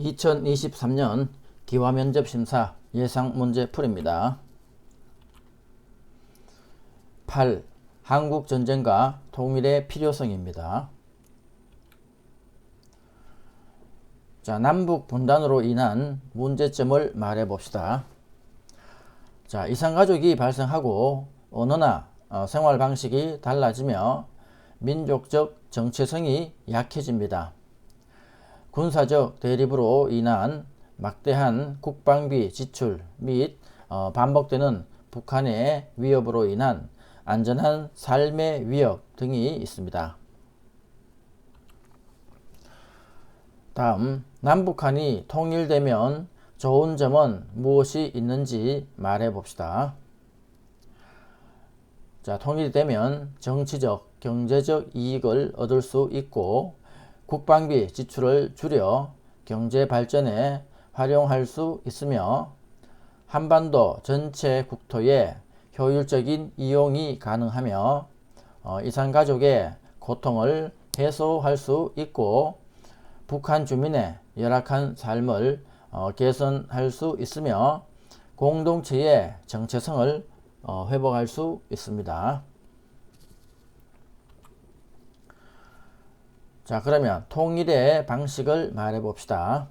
2023년 기화면접심사 예상문제풀이입니다. 8. 한국전쟁과 통일의 필요성입니다. 자, 남북 분단으로 인한 문제점을 말해 봅시다. 자, 이산가족이 발생하고 언어나 생활 방식이 달라지며 민족적 정체성이 약해집니다. 군사적 대립으로 인한 막대한 국방비 지출 및 반복되는 북한의 위협으로 인한 안전한 삶의 위협 등이 있습니다. 다음, 남북한이 통일되면 좋은 점은 무엇이 있는지 말해 봅시다. 자, 통일되면 정치적, 경제적 이익을 얻을 수 있고 국방비 지출을 줄여 경제 발전에 활용할 수 있으며 한반도 전체 국토에 효율적인 이용이 가능하며 이산가족의 고통을 해소할 수 있고 북한 주민의 열악한 삶을 개선할 수 있으며 공동체의 정체성을 회복할 수 있습니다. 자, 그러면 통일의 방식을 말해 봅시다.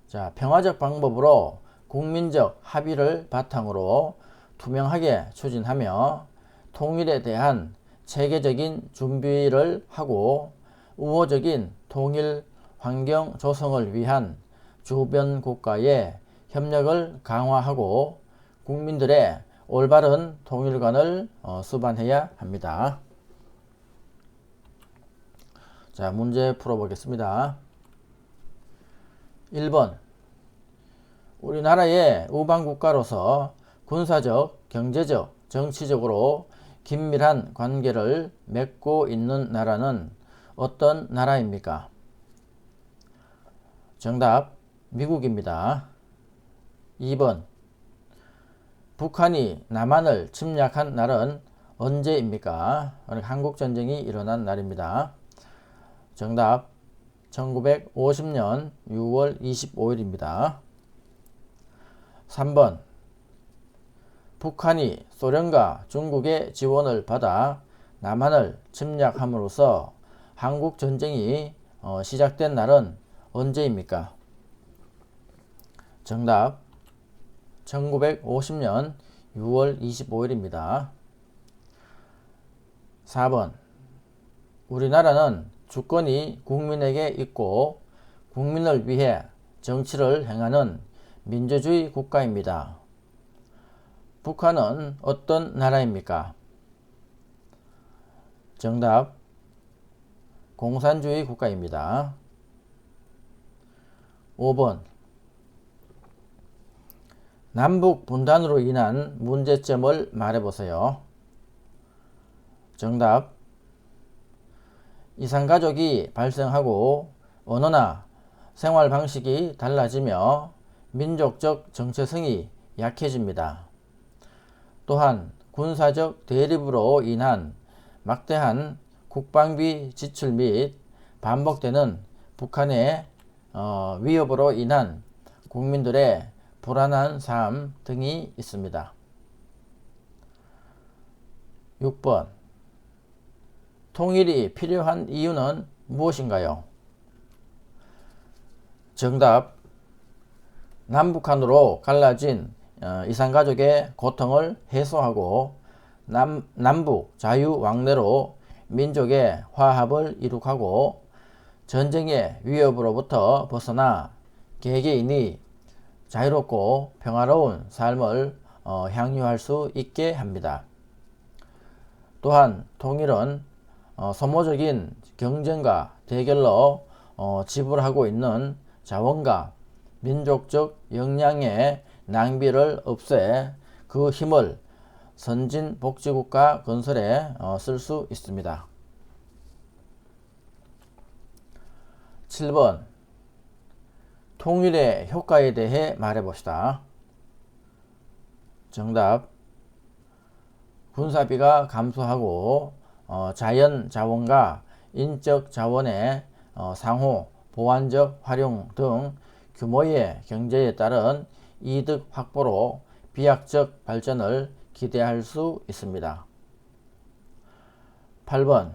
자, 평화적 방법으로 국민적 합의를 바탕으로 투명하게 추진하며 통일에 대한 체계적인 준비를 하고 우호적인 통일 환경 조성을 위한 주변 국가의 협력을 강화하고 국민들의 올바른 통일관을 수반해야 합니다. 자, 문제 풀어보겠습니다. 1번. 우리나라의 우방국가로서 군사적, 경제적, 정치적으로 긴밀한 관계를 맺고 있는 나라는 어떤 나라입니까? 정답, 미국입니다. 2번. 북한이 남한을 침략한 날은 언제입니까? 한국전쟁이 일어난 날입니다. 정답, 1950년 6월 25일입니다. 3번. 북한이 소련과 중국의 지원을 받아 남한을 침략함으로써 한국전쟁이 시작된 날은 언제입니까? 정답, 1950년 6월 25일입니다. 4번. 우리나라는 주권이 국민에게 있고 국민을 위해 정치를 행하는 민주주의 국가입니다. 북한은 어떤 나라입니까? 정답, 공산주의 국가입니다. 5번. 남북 분단으로 인한 문제점을 말해보세요. 정답, 이산가족이 발생하고 언어나 생활 방식이 달라지며 민족적 정체성이 약해집니다. 또한 군사적 대립으로 인한 막대한 국방비 지출 및 반복되는 북한의 위협으로 인한 국민들의 불안한 삶 등이 있습니다. 6번. 통일이 필요한 이유는 무엇인가요? 정답, 남북한으로 갈라진 이산가족의 고통을 해소하고 남북 자유왕래로 민족의 화합을 이룩하고 전쟁의 위협으로부터 벗어나 개개인이 자유롭고 평화로운 삶을 향유할 수 있게 합니다. 또한 통일은 소모적인 경쟁과 대결로 지불하고 있는 자원과 민족적 역량의 낭비를 없애 그 힘을 선진 복지국가 건설에 쓸 수 있습니다. 7번. 통일의 효과에 대해 말해봅시다. 정답, 군사비가 감소하고 자연 자원과 인적 자원의 상호 보완적 활용 등 규모의 경제에 따른 이득 확보로 비약적 발전을 기대할 수 있습니다. 8번.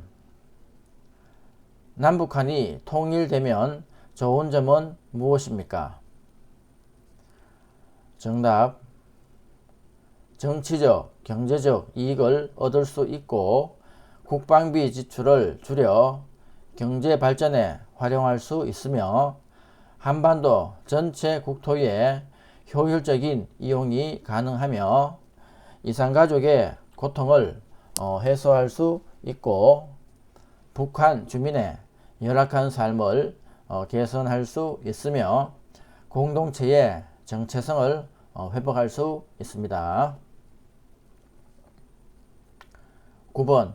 남북한이 통일되면 좋은 점은 무엇입니까? 정답. 정치적, 경제적 이익을 얻을 수 있고 국방비 지출을 줄여 경제 발전에 활용할 수 있으며 한반도 전체 국토의 효율적인 이용이 가능하며 이산가족의 고통을 해소할 수 있고 북한 주민의 열악한 삶을 개선할 수 있으며 공동체의 정체성을 회복할 수 있습니다. 9번.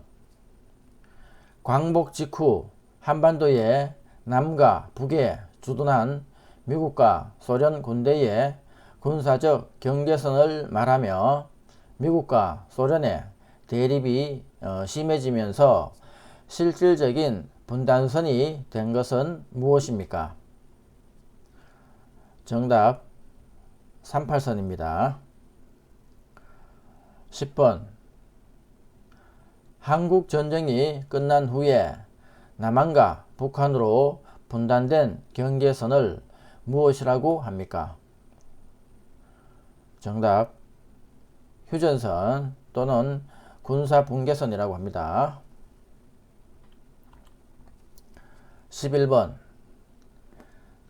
광복 직후 한반도의 남과 북에 주둔한 미국과 소련 군대의 군사적 경계선을 말하며 미국과 소련의 대립이 심해지면서 실질적인 분단선이 된 것은 무엇입니까? 정답 38선입니다. 10번. 한국 전쟁이 끝난 후에 남한과 북한으로 분단된 경계선을 무엇이라고 합니까? 정답 휴전선 또는 군사분계선이라고 합니다. 11번.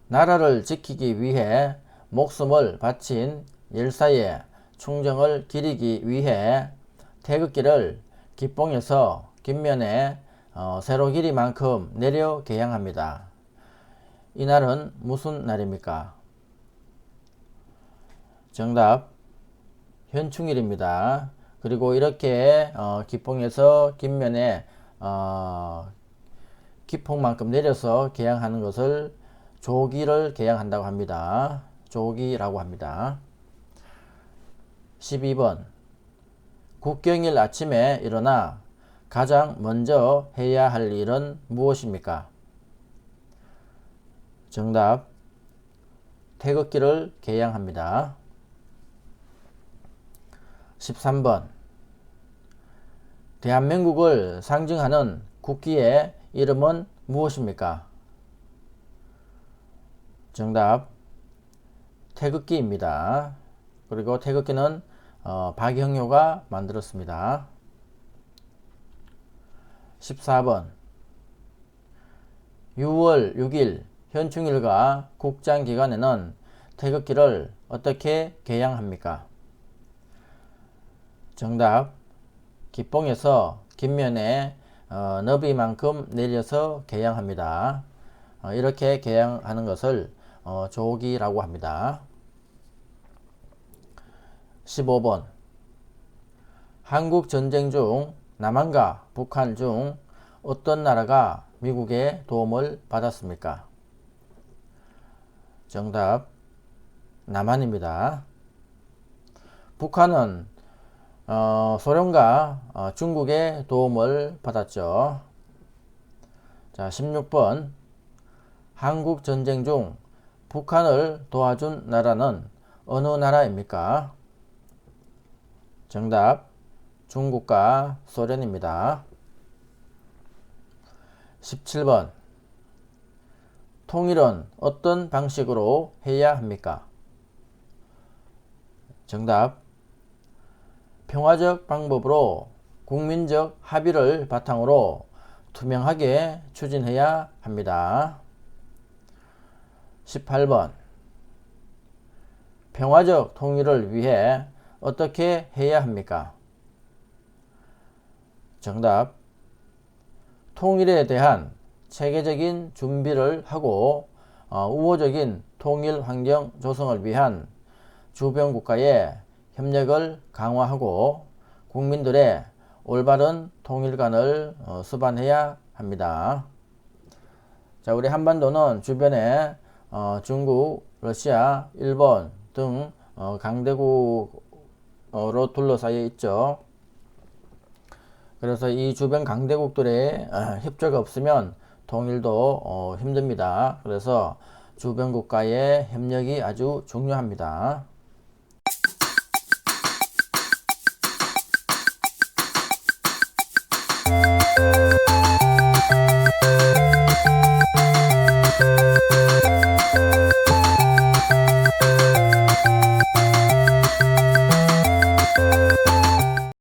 나라를 지키기 위해 목숨을 바친 열사의 충정을 기리기 위해 태극기를 기뽕에서 김면에 세로 길이만큼 내려 개양합니다. 이날은 무슨 날입니까? 정답 현충일입니다. 그리고 이렇게 기뽕에서 김면에 기폭만큼 내려서 개양하는 것을 조기를 개양한다고 합니다. 조기라고 합니다. 12번. 국경일 아침에 일어나 가장 먼저 해야 할 일은 무엇입니까? 정답 태극기를 개양합니다. 13번. 대한민국을 상징하는 국기의 이름은 무엇입니까? 정답 태극기입니다. 그리고 태극기는 박영효가 만들었습니다. 14번. 6월 6일 현충일과 국장기간에는 태극기를 어떻게 개양합니까? 정답 기뽕에서 김면에 너비만큼 내려서 개양합니다. 이렇게 개양하는 것을 조기라고 합니다. 15번. 한국 전쟁 중 남한과 북한 중 어떤 나라가 미국의 도움을 받았습니까? 정답 남한입니다. 북한은 소련과 중국의 도움을 받았죠. 자, 16번. 한국 전쟁 중 북한을 도와준 나라는 어느 나라입니까? 정답 중국과 소련입니다. 17번. 통일은 어떤 방식으로 해야 합니까? 정답 평화적 방법으로 국민적 합의를 바탕으로 투명하게 추진해야 합니다. 18번. 평화적 통일을 위해 어떻게 해야 합니까? 정답 통일에 대한 체계적인 준비를 하고 우호적인 통일 환경 조성을 위한 주변 국가의 협력을 강화하고 국민들의 올바른 통일관을 수반해야 합니다. 자, 우리 한반도는 주변에 중국, 러시아, 일본 등 강대국으로 둘러싸여 있죠. 그래서 이 주변 강대국들의 협조가 없으면 통일도 힘듭니다. 그래서 주변 국가의 협력이 아주 중요합니다.